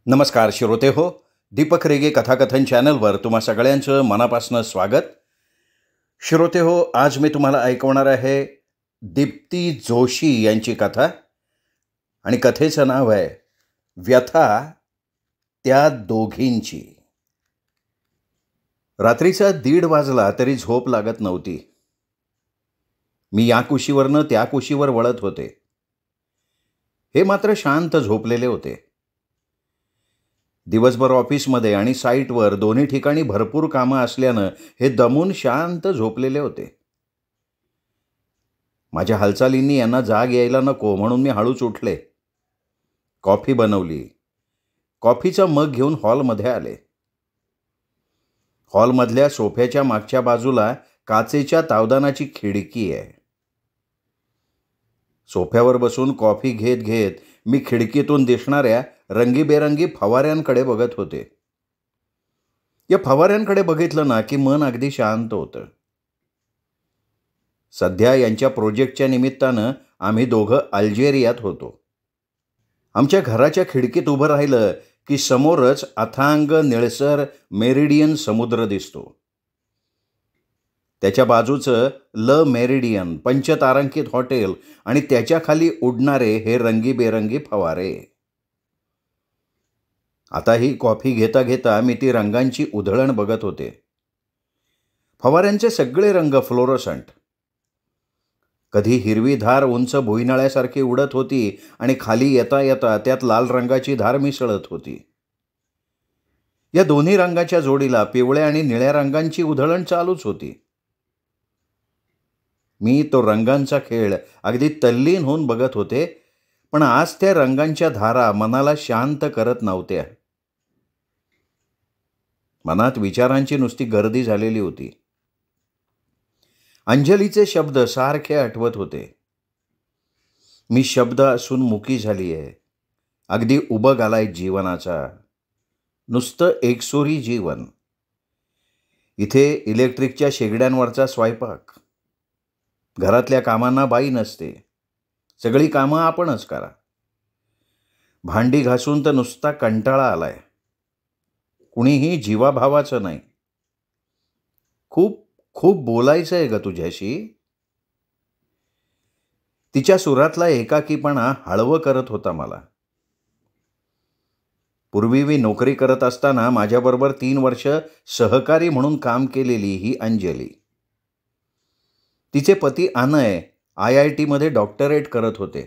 नमस्कार श्रोते हो. दीपक रेगे कथाकथन चॅनलवर तुम्हा सगळ्यांचं मनापासून स्वागत. श्रोते हो, आज मी तुम्हाला ऐकवणार आहे दीप्ती जोशी यांची कथा आणि कथेचं नाव आहे व्यथा त्या दोघींची. रात्रीचा 1:30 वाजला तरी झोप लागत नव्हती. मी या कुशीवरनं त्या कुशीवर वळत होते. हे मात्र शांत झोपलेले होते. दिवसभर ऑफिसमध्ये आणि साईटवर दोन्ही ठिकाणी भरपूर कामं असल्यानं हे दमून शांत झोपलेले होते. माझ्या हालचालींनी यांना जाग यायला नको म्हणून मी हळूच उठले. कॉफी बनवली. कॉफीचा मग घेऊन हॉलमध्ये आले. हॉलमधल्या सोफ्याच्या मागच्या बाजूला काचेच्या तावदानाची खिडकी आहे. सोफ्यावर बसून कॉफी घेत घेत मी खिडकीतून दिसणाऱ्या रंगीबेरंगी फवाऱ्यांकडे बघत होते. या फवाऱ्यांकडे बघितलं ना की मन अगदी शांत होतं. सध्या यांच्या प्रोजेक्टच्या निमित्तानं आम्ही दोघं अल्जेरियात होतो. आमच्या घराच्या खिडकीत उभं राहिलं की समोरच अथांग निळसर मेरिडियन समुद्र दिसतो. त्याच्या बाजूचं ल मेरिडियन पंचतारांकित हॉटेल आणि त्याच्या खाली उडणारे हे रंगीबेरंगी फवारे. आता ही कॉफी घेता घेता मी ती रंगांची उधळण बघत होते. फवाऱ्यांचे सगळे रंग फ्लोरोसंट. कधी हिरवी धार उंच भुईनाळ्यासारखी उडत होती आणि खाली येता येता त्यात लाल रंगाची धार मिसळत होती. या दोन्ही रंगाच्या जोडीला पिवळ्या आणि निळ्या रंगांची उधळण चालूच होती. मी तो रंगांचा खेळ अगदी तल्लीन होऊन बघत होते, पण आज त्या रंगांच्या धारा मनाला शांत करत नव्हत्या. मनात विचारांची नुसती गर्दी झालेली होती. अंजलीचे शब्द सारखे आठवत होते. मी शब्द असून मुकी झाली आहे. अगदी उबग आलाय जीवनाचा. नुसतं एकसुरी जीवन. इथे इलेक्ट्रिकच्या शेगड्यांवरचा स्वयंपाक. घरातल्या कामांना बाई नसते. सगळी कामं आपणच करा. भांडी घासून तर नुसता कंटाळा आलाय. कुणीही जीवाभावाचं नाही. खूप खूप बोलायचं आहे ग तुझ्याशी. तिच्या सुरातला एकाकीपणा हळवं करत होता मला. पूर्वी मी नोकरी करत असताना माझ्याबरोबर 3 वर्ष सहकारी म्हणून काम केलेली ही अंजली. तिचे पती अनय IITमध्ये डॉक्टरेट करत होते.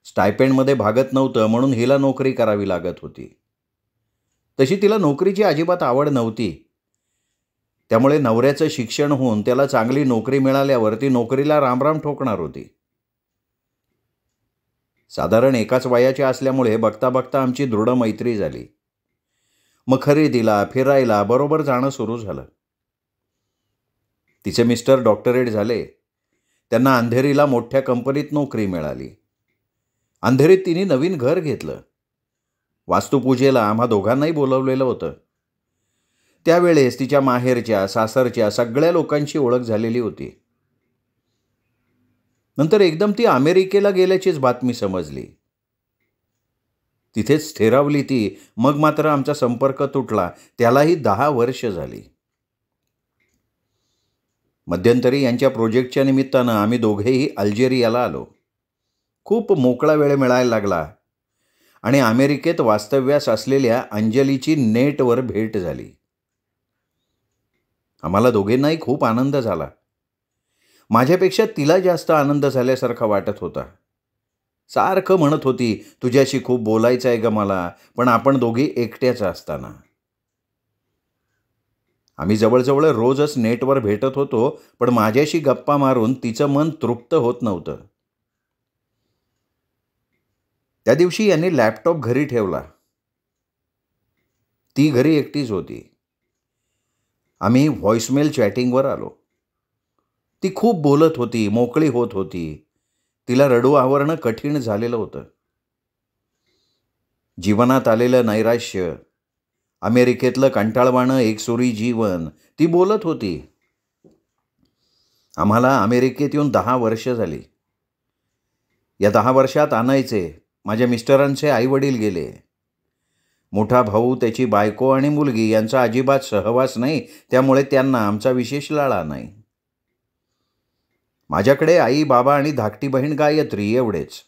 स्टायपेंडमध्ये भागत नव्हतं म्हणून हिला नोकरी करावी लागत होती. तशी तिला नोकरीची अजिबात आवड नव्हती. त्यामुळे नवऱ्याचं शिक्षण होऊन त्याला चांगली नोकरी मिळाल्यावर ती नोकरीला रामराम ठोकणार होती. साधारण एकाच वयाच्या असल्यामुळे बघता बघता आमची दृढ मैत्री झाली. मग खरेदीला फिरायला बरोबर जाणं सुरू झालं. तिचे मिस्टर डॉक्टरेट झाले. त्यांना अंधेरीला मोठ्या कंपनीत नोकरी मिळाली. अंधेरीत तिने नवीन घर घेतलं. वास्तुपूजेला आम्हा दोघांनाही बोलवलेलं होतं. त्यावेळेस तिच्या माहेरच्या सासरच्या सगळ्या लोकांची ओळख झालेली होती. नंतर एकदम ती अमेरिकेला गेल्याचीच बातमी समजली. तिथेच स्थिरावली ती. मग मात्र आमचा संपर्क तुटला. त्यालाही 10 वर्ष झाली. मध्यंतरी यांच्या प्रोजेक्टच्या निमित्तानं आम्ही दोघेही अल्जेरियाला आलो. खूप मोकळा वेळ मिळायला लागला आणि अमेरिकेत वास्तव्यास असलेल्या अंजलीची नेटवर भेट झाली. आम्हाला दोघींनाही खूप आनंद झाला. माझ्यापेक्षा तिला जास्त आनंद झाल्यासारखा वाटत होता. सारखं म्हणत होती, तुझ्याशी खूप बोलायचं आहे ग मला, पण आपण दोघी एकट्याच असताना. आम्ही जवळजवळ रोजच नेटवर भेटत होतो, पण माझ्याशी गप्पा मारून तिचं मन तृप्त होत नव्हतं. त्या दिवशी यांनी लॅपटॉप घरी ठेवला. ती घरी एकटीच होती. आम्ही व्हॉइसमेल चॅटिंगवर आलो. ती खूप बोलत होती, मोकळी होत होती. तिला रडू आवरणं कठीण झालेलं होतं. जीवनात आलेलं नैराश्य, अमेरिकेतलं कंटाळवाणं एकसुरी जीवन ती बोलत होती. आम्हाला अमेरिकेत येऊन 10 वर्ष झाली. या 10 वर्षात आणायचे माझ्या मिस्टरांचे आईवडील गेले. मोठा भाऊ, त्याची बायको आणि मुलगी यांचा अजिबात सहवास नाही, त्यामुळे त्यांना आमचा विशेष लळा नाही. माझ्याकडे आई, बाबा आणि धाकटी बहीण गायत्री एवढेच.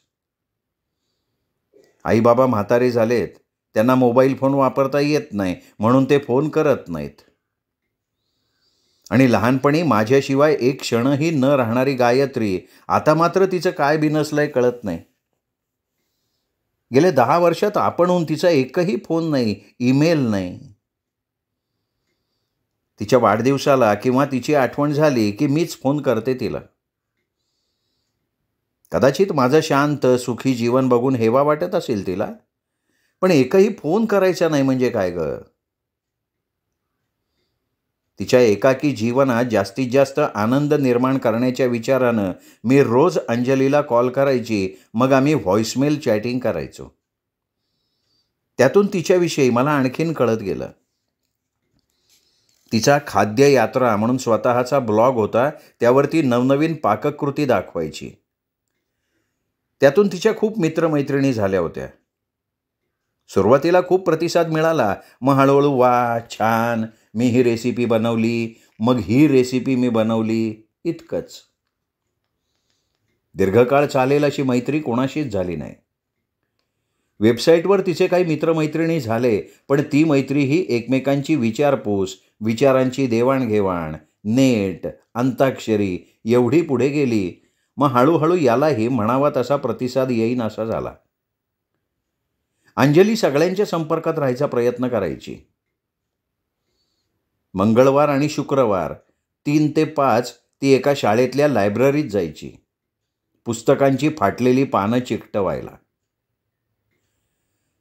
आई बाबा म्हातारे झालेत, त्यांना मोबाईल फोन वापरता येत नाही, म्हणून ते फोन करत नाहीत. आणि लहानपणी माझ्याशिवाय एक क्षणही न राहणारी गायत्री आता मात्र तिचं काय बिनसलंय कळत नाही. गेले 10 वर्षात आपणहून तिचा एकही फोन नाही, ईमेल नाही. तिच्या वाढदिवसाला किंवा तिची आठवण झाली की मीच फोन करते तिला. कदाचित माझं शांत सुखी जीवन बघून हेवा वाटत असेल तिला, पण एकही फोन करायचा नाही म्हणजे काय ग? तिच्या एकाकी जीवनात जास्तीत जास्त आनंद निर्माण करण्याच्या विचारानं मी रोज अंजलीला कॉल करायची, मग आम्ही व्हॉइसमेल चॅटिंग करायचो. त्यातून तिच्याविषयी मला आणखीन कळत गेलं. तिचा खाद्य यात्रा म्हणून स्वतःचा ब्लॉग होता, त्यावरती नवनवीन पाककृती दाखवायची. त्यातून तिच्या खूप मित्रमैत्रिणी झाल्या होत्या. सुरुवातीला खूप प्रतिसाद मिळाला, मग हळूहळू वा छान, मी ही रेसिपी बनवली, मग ही रेसिपी मी बनवली, इतकंच. दीर्घकाळ चालेल अशी मैत्री कोणाशीच झाली नाही. वेबसाईटवर तिचे काही मित्रमैत्रिणी झाले, पण ती मैत्री ही एकमेकांची विचारपूस, विचारांची देवाणघेवाण, नेट, अंताक्षरी एवढी पुढे गेली. मग हळूहळू यालाही म्हणावा तसा प्रतिसाद येईन असा झाला. अंजली सगळ्यांच्या संपर्कात राहायचा प्रयत्न करायची. मंगळवार आणि शुक्रवार 3 ते 5 ती एका शाळेतल्या लायब्ररीत जायची, पुस्तकांची फाटलेली पानं चिकटवायला.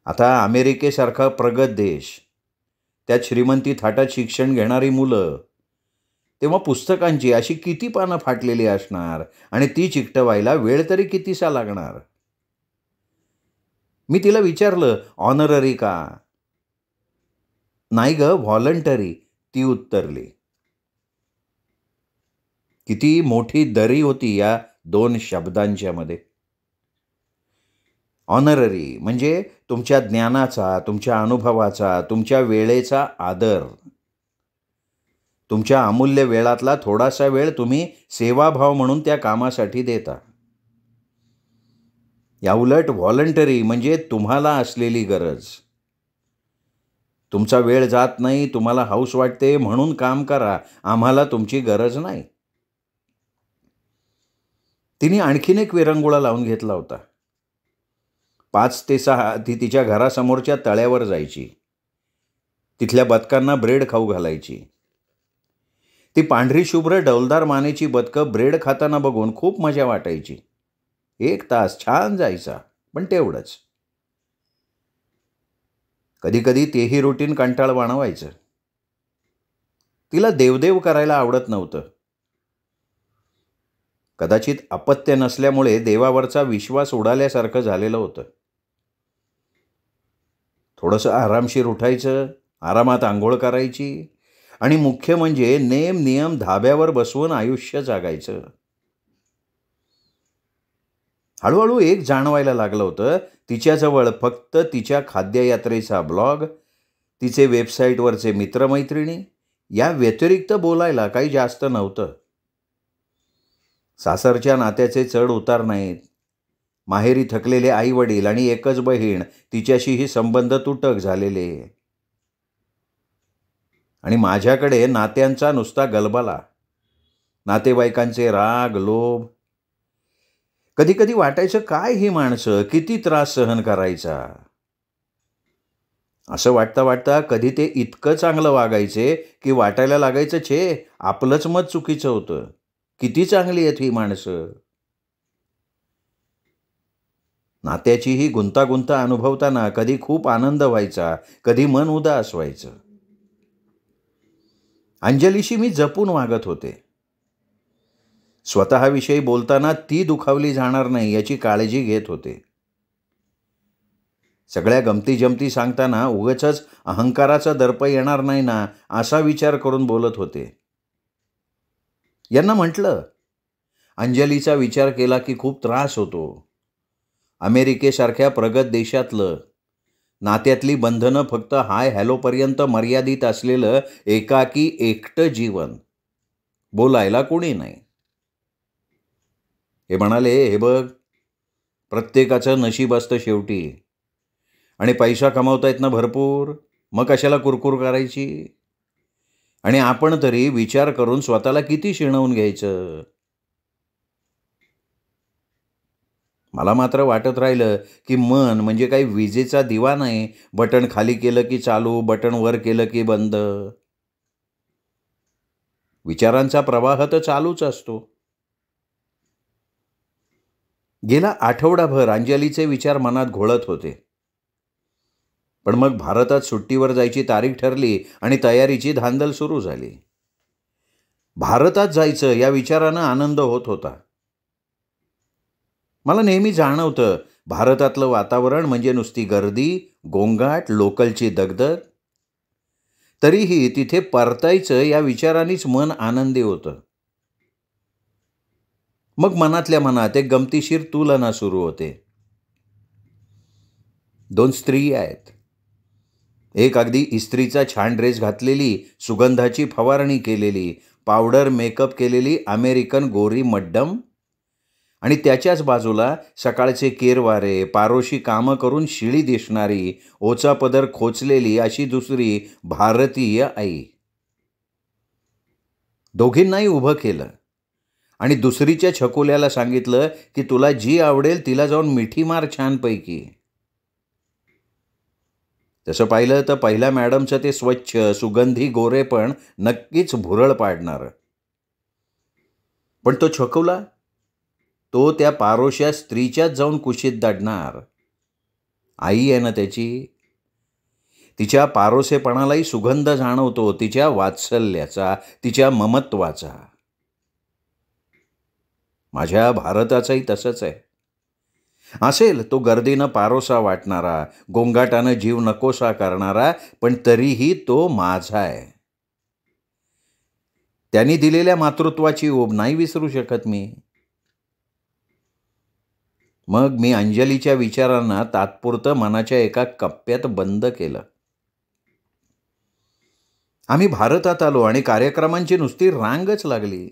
आता अमेरिकेसारखा प्रगत देश, त्यात श्रीमंती थाटात शिक्षण घेणारी मुलं, तेव्हा पुस्तकांची अशी किती पानं फाटलेली असणार आणि ती चिकटवायला वेळ तरी कितीसा लागणार? मी तिला विचारलं, ऑनररी का? नाही ग, व्हॉलंटरी, ती उत्तरली. किती मोठी दरी होती या 2 शब्दांच्या मध्ये. ऑनररी म्हणजे तुमच्या ज्ञानाचा, तुमच्या अनुभवाचा, तुमच्या वेळेचा आदर. तुमच्या अमूल्य वेळातला थोडासा वेळ तुम्ही सेवाभाव म्हणून त्या कामासाठी देता. याउलट व्हॉलंटरी म्हणजे तुम्हाला असलेली गरज. तुमचा वेळ जात नाही, तुम्हाला हौस वाटते म्हणून काम करा, आम्हाला तुमची गरज नाही. तिने आणखीन एक विरंगुळा लावून घेतला होता. 5 ते 6 ती तिच्या घरासमोरच्या तळ्यावर जायची. तिथल्या बदकांना ब्रेड खाऊ घालायची. ती पांढरी शुभ्र डौलदार मानेची बदकं ब्रेड खाताना बघून खूप मजा वाटायची. 1 तास छान जायचा, पण तेवढंच. कधीकधी तेही रुटीन कंटाळवाणं व्हायचं. तिला देवदेव करायला आवडत नव्हतं. कदाचित अपत्य नसल्यामुळे देवावरचा विश्वास उडाल्यासारखं झालेलं होतं. थोडंसं आरामशीर उठायचं, आरामात आंघोळ करायची आणि मुख्य म्हणजे नेम नियम धाब्यावर बसवून आयुष्य जगायचं. हळूहळू एक जाणवायला लागलं होतं, तिच्याजवळ फक्त तिच्या खाद्ययात्रेचा ब्लॉग, तिचे वेबसाईटवरचे मित्रमैत्रिणी या व्यतिरिक्त बोलायला काही जास्त नव्हतं. सासरच्या नात्याचे चढ उतार नाहीत. माहेरी थकलेले आईवडील आणि एकच बहीण, तिच्याशीही संबंध तुटक झालेले. आणि माझ्याकडे नात्यांचा नुसता गलबला, नातेवाईकांचे राग, लोभ. कधी कधी वाटायचं, काय ही माणसं किती त्रास सहन करायचा. असं वाटता वाटता कधी ते इतकं चांगलं वागायचे की वाटायला लागायचं, छे आपलंच मत चुकीचं होतं, किती चांगली आहेत ही माणसं. नात्याची ही गुंतागुंत अनुभवताना कधी खूप आनंद व्हायचा, कधी मन उदास व्हायचं. अंजलीशी मी जपून वागत होते. स्वतःविषयी बोलताना ती दुखावली जाणार नाही याची काळजी घेत होते. सगळ्या गमती जमती सांगताना उगाचच अहंकाराचा दर्प येणार नाही ना, असा विचार करून बोलत होते. यांना म्हटलं, अंजलीचा विचार केला की खूप त्रास होतो. अमेरिकेसारख्या प्रगत देशातलं, नात्यातली बंधनं फक्त हाय हॅलोपर्यंत मर्यादित असलेलं एकाकी एकटं जीवन, बोलायला कोणी नाही. हे म्हणाले, हे बघ, प्रत्येकाचं नशीब असतं शेवटी, आणि पैसा कमावता ना भरपूर, मग कशाला कुरकुर करायची. आणि आपण तरी विचार करून स्वतःला किती शिणवून घ्यायचं. मला मात्र वाटत राहिलं की मन म्हणजे काही विजेचा दिवा नाही, बटन खाली केलं की चालू, बटन वर केलं की बंद. विचारांचा प्रवाह तर चालूच असतो. गेला आठवडाभर अंजलीचे विचार मनात घोळत होते. पण मग भारतात सुट्टीवर जायची तारीख ठरली आणि तयारीची धांदल सुरू झाली. भारतात जायचं या विचारानं आनंद होत होता. मला नेहमी जाणवतं, भारतातलं वातावरण म्हणजे नुसती गर्दी, गोंगाट, लोकलची दगदग. तरीही तिथे परतायचं या विचारानेच मन आनंदी होतं. मग मनातल्या मनात एक गमतीशीर तुलना सुरू होते. 2 स्त्री आहेत. एक अगदी इस्त्रीचा छान ड्रेस घातलेली, सुगंधाची फवारणी केलेली, पावडर मेकअप केलेली अमेरिकन गोरी मड्डम, आणि त्याच्याच बाजूला सकाळचे केरवारे, पारोशी कामं करून शिळी दिसणारी, ओचा पदर खोचलेली अशी दुसरी भारतीय आई. दोघींनाही उभं केलं आणि दुसरीच्या छकुल्याला सांगितलं की तुला जी आवडेल तिला जाऊन मिठी मार छानपैकी. तसं पाहिलं तर पहिल्या मॅडमचं ते स्वच्छ सुगंधी गोरेपण नक्कीच भुरळ पाडणार. पण तो छकुला, तो त्या पारोश्या स्त्रीच्याच जाऊन कुशीत दडणार. आई आहे ना त्याची. तिच्या पारोसेपणालाही सुगंध जाणवतो, तिच्या वात्सल्याचा, तिच्या ममत्वाचा. माझ्या भारताचंही तसंच आहे. असेल तो गर्दीनं पारोसा वाटणारा, गोंगाटानं जीव नकोसा करणारा, पण तरीही तो माझा आहे. त्यांनी दिलेल्या मातृत्वाची ओढ नाही विसरू शकत मी. मग मी अंजलीच्या विचारांना तात्पुरतं मनाच्या एका कप्प्यात बंद केलं. आम्ही भारतात आलो आणि कार्यक्रमांची नुसती रांगच लागली.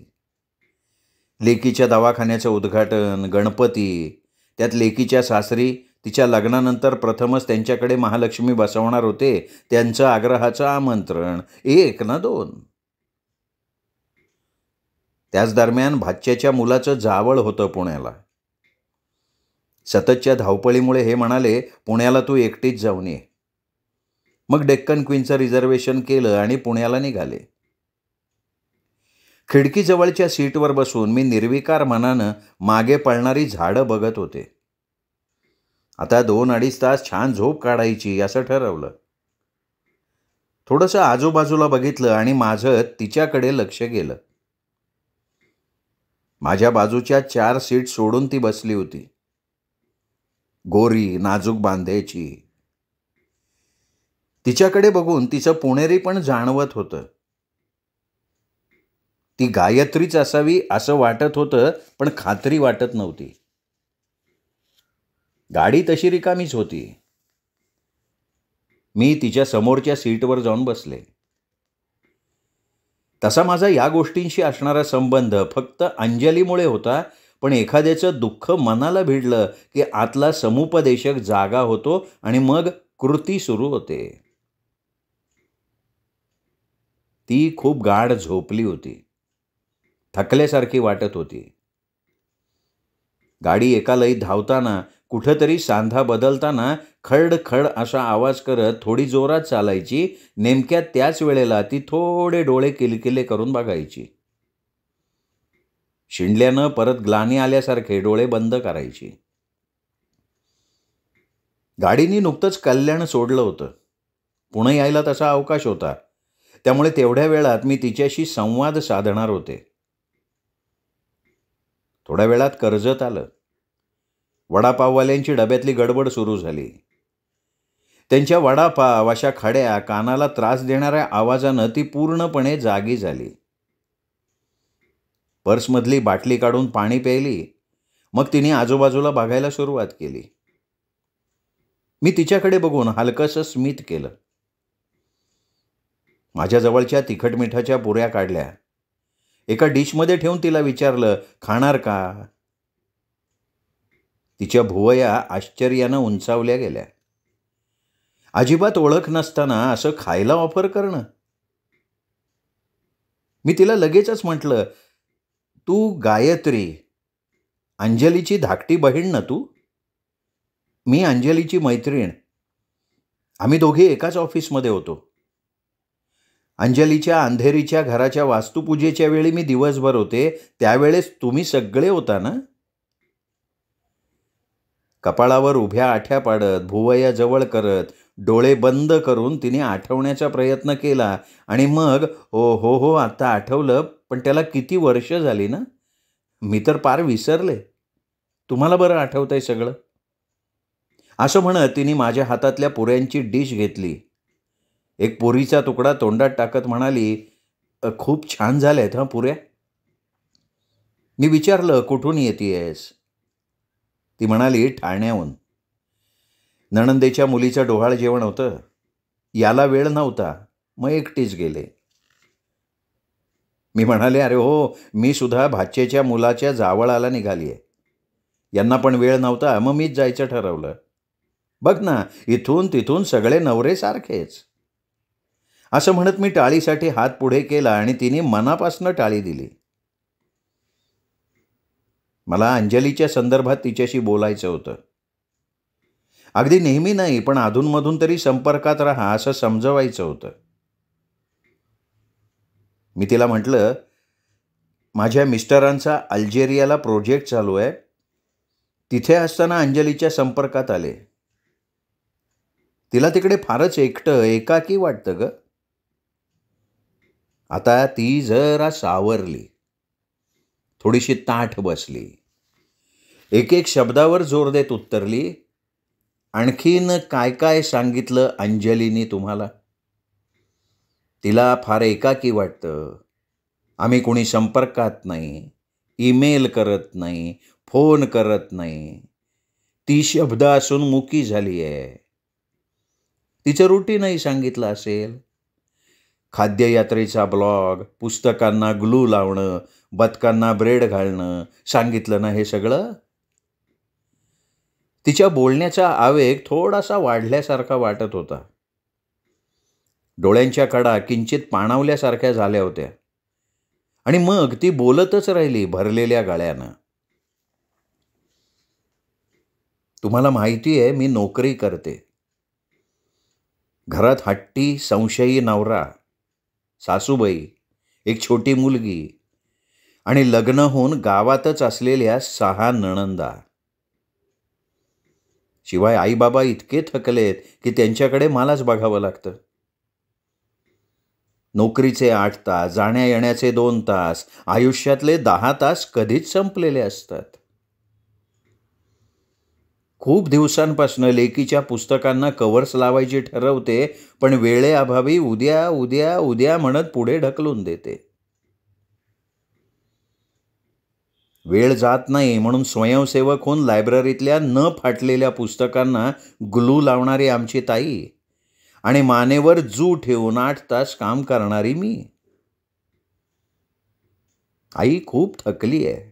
लेकीच्या दवाखान्याचं उद्घाटन, गणपती, त्यात लेकीच्या सासरी तिच्या लग्नानंतर प्रथमच त्यांच्याकडे महालक्ष्मी बसवणार होते, त्यांचं आग्रहाचं आमंत्रण, 1 ना 2. त्याच दरम्यान भाच्याच्या मुलाचं जावळ होतं पुण्याला. सततच्या धावपळीमुळे हे म्हणाले, पुण्याला तू एकटीच जाऊन ये. मग डेक्कन क्वीनचं रिझर्वेशन केलं आणि पुण्याला निघाले. खिडकीजवळच्या सीटवर बसून मी निर्विकार मनानं मागे पळणारी झाडं बघत होते. आता 2-2.5 तास छान झोप काढायची असं ठरवलं. थोडंसं आजूबाजूला बघितलं आणि माझं तिच्याकडे लक्ष गेलं. माझ्या बाजूच्या 4 सीट सोडून ती बसली होती. गोरी, नाजूक बांध्याची. तिच्याकडे बघून तिचं पुणेरी पण जाणवत होतं. ती गायत्रीच असावी असं वाटत होतं, पण खात्री वाटत नव्हती. गाडी तशी रिकामीच होती. मी तिच्या समोरच्या सीटवर जाऊन बसले. तसा माझा या गोष्टींशी असणारा संबंध फक्त अंजलीमुळे होता, पण एखाद्याचं दुःख मनाला भिडलं की आतला समुपदेशक जागा होतो आणि मग कृती सुरू होते. ती खूप गाढ झोपली होती. थकल्यासारखी वाटत होती. गाडी एका लयीत धावताना, कुठंतरी सांधा बदलताना खड खड असा आवाज करत थोडी जोरात चालायची. नेमक्या त्याच वेळेला ती थोडे डोळे किलकिले करून बघायची. शिंडल्यानं परत ग्लानी आल्यासारखे डोळे बंद करायची. गाडीने नुकतंच कल्याण सोडलं होतं. पुणे यायला तसा अवकाश होता, त्यामुळे तेवढ्या वेळात मी तिच्याशी संवाद साधणार होते. थोड्या वेळात कर्जत आलं. वडापाववाल्यांची डब्यातली गडबड सुरू झाली. त्यांच्या वडापाव अशा खड्या, कानाला त्रास देणाऱ्या आवाजानं ती पूर्णपणे जागी झाली. पर्समधली बाटली काढून पाणी प्यायली. मग तिने आजूबाजूला बघायला सुरुवात केली. मी तिच्याकडे बघून हलकंसं स्मित केलं. माझ्या जवळच्या तिखट मिठाच्या पुऱ्या काढल्या. एका डिशमध्ये ठेवून तिला विचारलं, खाणार का? तिच्या भुवया आश्चर्यानं उंचावल्या गेल्या. अजिबात ओळख नसताना असं खायला ऑफर करणं. मी तिला लगेचच म्हटलं, तू गायत्री, अंजलीची धाकटी बहीण ना तू? मी अंजलीची मैत्रीण. आम्ही दोघे एकाच ऑफिसमध्ये होतो. अंजलीच्या अंधेरीच्या घराच्या वास्तुपूजेच्या वेळी मी दिवसभर होते, त्यावेळेस तुम्ही सगळे होता ना? कपाळावर उभ्या आठ्या पाडत, भुवया जवळ करत, डोळे बंद करून तिने आठवण्याचा प्रयत्न केला आणि मग हो आता आठवलं, पण त्याला किती वर्ष झाली ना? मी तर पार विसरले. तुम्हाला बरं आठवतंय सगळं? असं म्हणत तिने माझ्या हातातल्या पुऱ्यांची डिश घेतली. एक पुरीचा तुकडा तोंडात टाकत म्हणाली, खूप छान झाल्यात हं पुऱ्या. मी विचारलं, कुठून येतेयस? ती म्हणाली, ठाण्याहून. नणंदेच्या मुलीचं डोहाळ जेवण होतं. याला वेळ नव्हता, मग एकटीच गेले. मी म्हणाले, अरे हो, मी सुद्धा भाच्याच्या मुलाच्या जावळाला निघाली आहे. यांना पण वेळ नव्हता, मग मीच जायचं ठरवलं. बघ ना, इथून तिथून सगळे नवरे सारखेच. असं म्हणत मी टाळीसाठी हात पुढे केला आणि तिने मनापासनं टाळी दिली. मला अंजलीच्या संदर्भात तिच्याशी बोलायचं होतं. अगदी नेहमी नाही, पण अधूनमधून तरी संपर्कात राहा असं समजवायचं होतं. मी तिला म्हटलं, माझ्या मिस्टरांचा अल्जेरियाला प्रोजेक्ट चालू आहे. तिथे असताना अंजलीच्या संपर्कात आले. तिला तिकडे फारच एकटं, एकाकी वाटतं ग. आता ती जरा सावरली, थोडीशी ताठ बसली, एक एक शब्दावर जोर देत उत्तरली, आणखीन काय काय सांगितलं अंजलीनी तुम्हाला? तिला फार एकाकी वाटतं. आम्ही कोणी संपर्कात नाही, ईमेल करत नाही, फोन करत नाही. ती शब्द असून मुकी झाली आहे. तिचं रुटीनही सांगितलं असेल. खाद्ययात्रेचा ब्लॉग, पुस्तकांना ग्लू लावणं, बदकांना ब्रेड घालणं, सांगितलं ना हे सगळं? तिच्या बोलण्याचा आवेग थोडासा वाढल्यासारखा वाटत होता. डोळ्यांच्या कडा किंचित पाणावल्यासारख्या झाल्या होत्या आणि मग ती बोलतच राहिली भरलेल्या गळ्यानं. तुम्हाला माहिती आहे, मी नोकरी करते. घरात हट्टी संशयी नवरा, सासूबाई, एक छोटी मुलगी आणि लग्न होऊन गावातच असलेल्या 6 नणंदा. शिवाय आईबाबा इतके थकलेत की त्यांच्याकडे मलाच बघावं लागतं. नोकरीचे 8 तास, जाण्या येण्याचे 2 तास, आयुष्यातले 10 तास कधीच संपलेले असतात. खूप दिवसांपासून लेकीच्या पुस्तकांना कव्हर्स लावायची ठरवते, पण वेळेअभावी उद्या उद्या उद्या म्हणत पुढे ढकलून देते. वेळ जात नाही म्हणून स्वयंसेवक होऊन लायब्ररीतल्या न फाटलेल्या पुस्तकांना ग्लू लावणारी आमची ताई आणि मानेवर जू ठेवून 8 तास काम करणारी मी. आई खूप थकली आहे.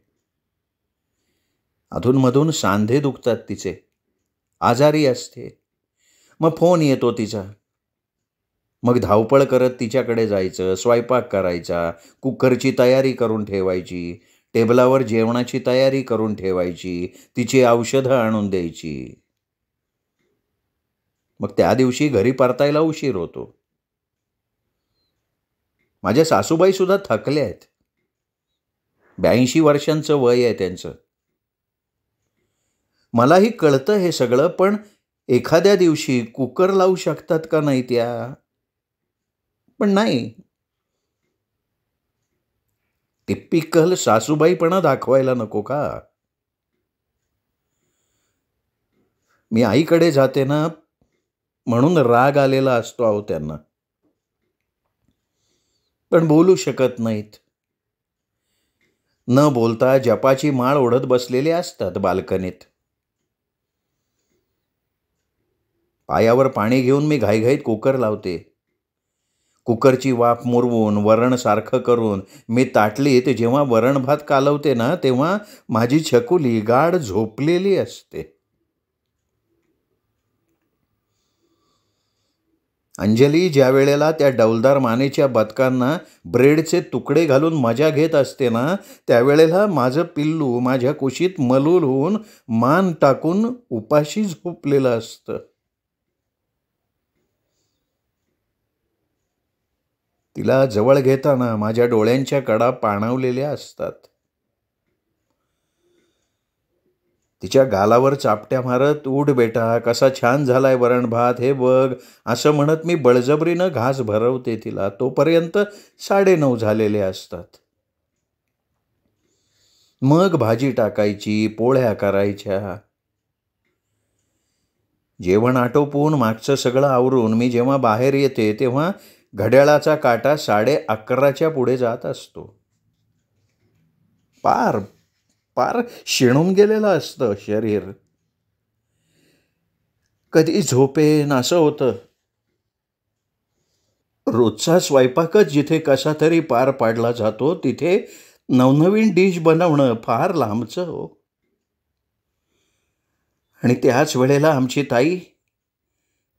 अधूनमधून सांधे दुखतात तिचे, आजारी असते. मग फोन येतो तिचा. मग धावपळ करत तिच्याकडे जायचं, स्वयंपाक करायचा, कुकरची तयारी करून ठेवायची, टेबलावर जेवणाची तयारी करून ठेवायची, तिची औषधं आणून द्यायची. मग त्या दिवशी घरी परतायला उशीर होतो. माझ्या सासूबाई सुद्धा थकल्या आहेत. 82 वर्षांचं वय आहे त्यांचं. मलाही कळतं हे सगळं, पण एखाद्या दिवशी कुकर लावू शकतात का नाही त्या? पण नाही. टिपिकल सासूबाईपणा दाखवायला नको का? मी आईकडे जाते ना, म्हणून राग आलेला असतो अहो त्यांना. पण बोलू शकत नाहीत. न बोलता जपाची माळ ओढत बसलेले असतात बाल्कनीत. पायावर पाणी घेऊन मी घाईघाईत कुकर लावते. कुकरची वाफ मुरवून वरण सारखं करून मी ताटलीत जेव्हा वरण भात कालवते ना, तेव्हा माझी छकुली गाढ झोपलेली असते. अंजली ज्या वेळेला त्या डौलदार मानेच्या बदकांना ब्रेडचे तुकडे घालून मजा घेत असते ना, त्यावेळेला माझं पिल्लू माझ्या कुशीत मलूल होऊन मान टाकून उपाशी झोपलेलं असतं. तिला जवळ घेताना माझ्या डोळ्यांच्या कडा पाणावलेल्या असतात. तिच्या गालावर चापट्या मारत, "उठ बेटा, कसा छान झालाय वरण भात, हे बघ," असं म्हणत मी बळजबरीनं घास भरवते तिला. तोपर्यंत 9:30 झालेले असतात. मग भाजी टाकायची, पोळ्या करायच्या. जेवण आटोपून मागचं सगळं आवरून मी जेव्हा बाहेर येते, तेव्हा घड्याळाचा काटा 11:30च्या पुढे जात असतो. पार पार शिणून गेलेलं असतं शरीर. कधी झोपेन असं होतं. रोजचा स्वयंपाकच जिथे कसा तरी पार पाडला जातो, तिथे नवनवीन डिश बनवणं फार लांबचं हो. आणि त्याच वेळेला आमची ताई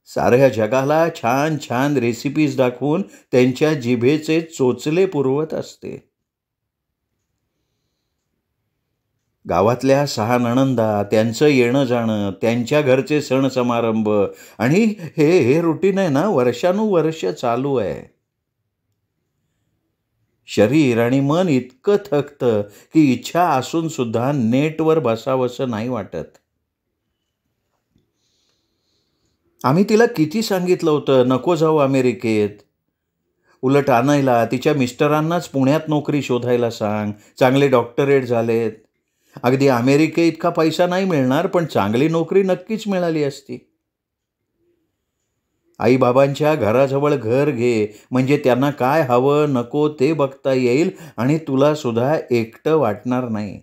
साऱ्या जगाला छान छान रेसिपीज दाखवून त्यांच्या जिभेचे चोचले पुरवत असते. गावातल्या 6 नणंदा, त्यांचं येणं जाणं, त्यांच्या घरचे सण समारंभ आणि हे रुटीन आहे ना, वर्षानुवर्ष चालू आहे. शरीर आणि मन इतकं थकतं की इच्छा असून सुद्धा नेटवर बसावंसं नाही वाटत. आम्ही तिला किती सांगितलं होतं, नको जाऊ अमेरिकेत. उलट आणायला तिच्या मिस्टरांनाच पुण्यात नोकरी शोधायला सांग, चांगले डॉक्टरेट झालेत. अगदी अमेरिकेइतका पैसा नाही मिळणार, पण चांगली नोकरी नक्कीच मिळाली असती. आईबाबांच्या घराजवळ घर घे, म्हणजे त्यांना काय हवं नको ते बघता येईल आणि तुला सुद्धा एकटं वाटणार नाही.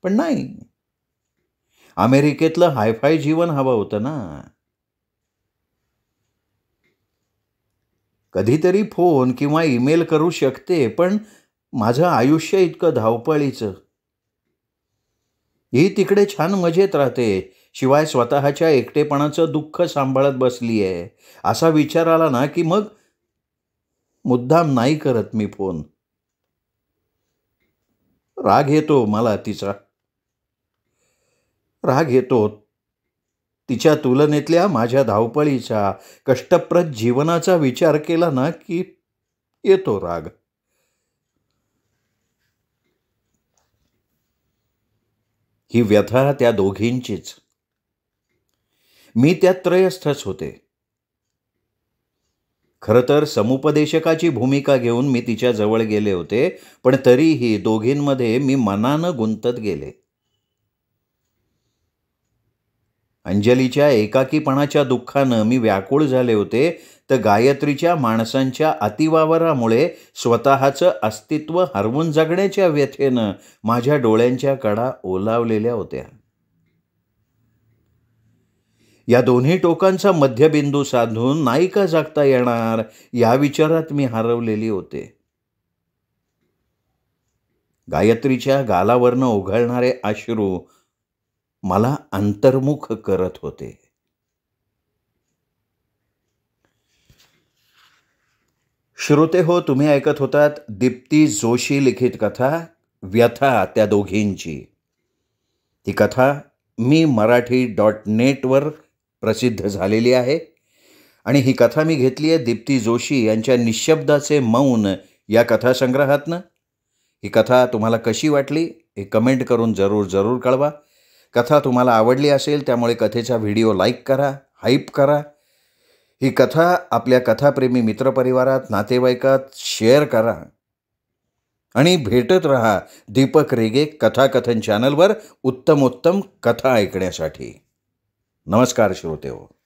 पण नाही, अमेरिकेतलं हायफाय जीवन हवं होतं ना. कधीतरी फोन किंवा ईमेल करू शकते, पण माझं आयुष्य इतकं धावपळीचं. ही तिकडे छान मजेत राहते, शिवाय स्वतःच्या एकटेपणाचं दुःख सांभाळत बसली आहे. असा विचार आला ना की मग मुद्दाम नाही करत मी फोन. राग येतो मला तिचा. राग येतो तिच्या तुलनेतल्या माझ्या धावपळीचा, कष्टप्रद जीवनाचा विचार केला ना की येतो राग. ही व्यथा त्या दोघींचीच. मी त्यात त्रयस्थच होते. खरं तर समुपदेशकाची भूमिका घेऊन मी तिच्या जवळ गेले होते, पण तरीही दोघींमध्ये मी मनानं गुंतत गेले. अंजलीच्या एकाकीपणाच्या दुःखानं मी व्याकुळ झाले होते, तर गायत्रीच्या माणसांच्या अतिवावरामुळे स्वतःचं अस्तित्व हरवून जगण्याच्या व्यथेनं माझ्या डोळ्यांच्या कडा ओलावलेल्या होत्या. या दोन्ही टोकांचा मध्यबिंदू साधून नाही का जगता येणार, या विचारात मी हरवलेली होते. गायत्रीच्या गालावरनं ओघळणारे अश्रू मला अंतर्मुख करत होते. श्रोते हो, तुम्ही ऐकत होतात दीप्ती जोशी लिखित कथा व्यथा त्या दोघींची. ही कथा मी marathi.net प्रसिद्ध झालेली आहे आणि ही कथा मी घेतली आहे दीप्ती जोशी यांच्या निशब्दाचे मौन या कथासंग्रहातनं. ही कथा तुम्हाला कशी वाटली हे कमेंट करून जरूर कळवा. कथा तुम्हाला आवडली असेल, त्यामुळे कथेचा व्हिडिओ लाईक करा, हाईप करा. ही कथा आपल्या कथाप्रेमी मित्रपरिवारात, नातेवाईकात शेअर करा आणि भेटत रहा दीपक रेगे कथाकथन चॅनलवर उत्तमोत्तम कथा ऐकण्यासाठी. नमस्कार श्रोतेहो.